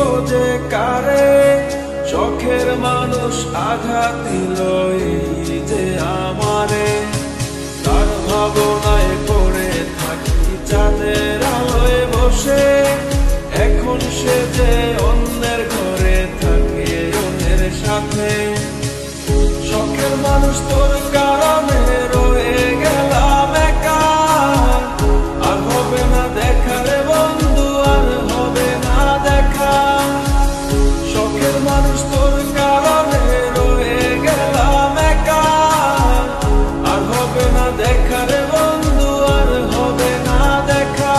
ও যে কারে শখের মানুষ আঘাত দিল এই যে আমারে। তার ভাবনায় পড়ে থাকি চাঁদের আলোয় বসে, এখন সে যে অন্যের ঘরে থাকে অন্যের সাথে। শখের মানুষ তোর কারণে রয়ে গেলাম একা, আর হবে না দেখা রে বন্ধু, আর হবে না দেখা। শখের মানুষ তোর কারণে রয়ে গেলাম একা, আর হবে না দেখা রে বন্ধু, আর হবে না দেখা।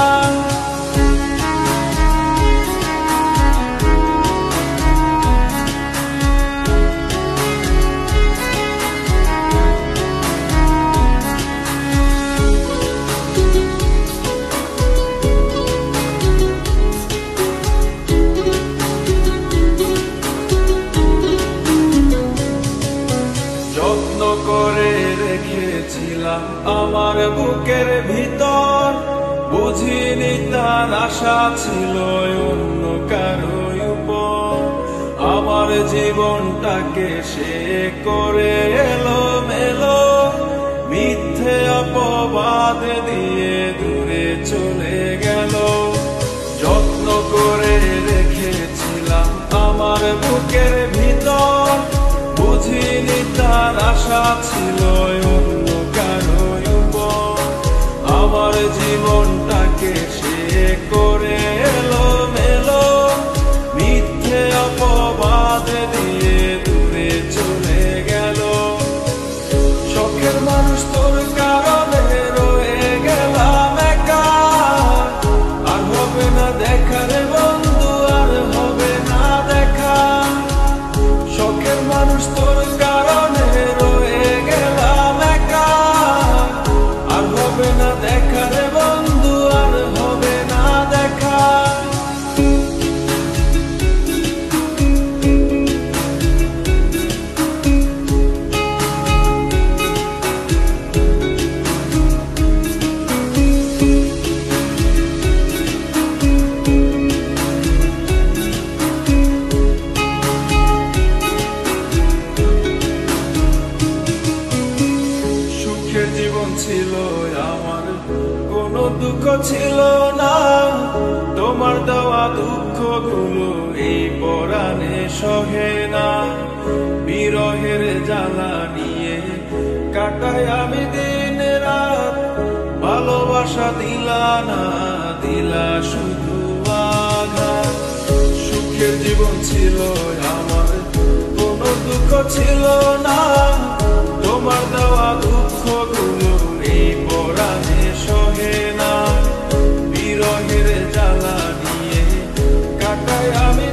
যত্ন করে রেখেছিলাম আমার বুকের ভিতর, বুঝিনি তার আশা ছিল অন্য কারো উপর। আমার জীবনটাকে সে করে এলোমেলো, মিথ্যে অপবাদ দিয়ে দূরে চলে গেল। যত্ন করে রেখেছিলাম আমার বুকের ভিতর, বুঝিনি তার আশা ছিল অন্য কারো উপর। আমার জীবনটাকে সে করে এলোমেলো, মিথ্যে অপবাদ দিয়ে দূরে চলে গেল। শখের মানুষ তোর কারণে রয়ে গেলাম একা, আর হবে না দেখা রে বন্ধু, আর হবে না দেখা। শখের মানুষ তোর কারণে রয়ে গেলাম একা, আর হবে না দেখা রে বন্ধু, আর হবে না দেখা। সুখের জীবন ছিল আমার, কোনো দুঃখ ছিল না। তোমার দেওয়া দুঃখ গুলো এই পরাণে সহে না। বিরহের জ্বালা নিয়ে কাটাই আমি দিন রাত, ভালোবাসা দিলা না, দিলা শুধু আঘাত। সুখের জীবন ছিল আমার, কোনো দুঃখ ছিল না। তোমার দেওয়া দুঃখ গুলো এই পরাণে সহে না। বিরহের জ্বালা নিয়ে কাটাই আমি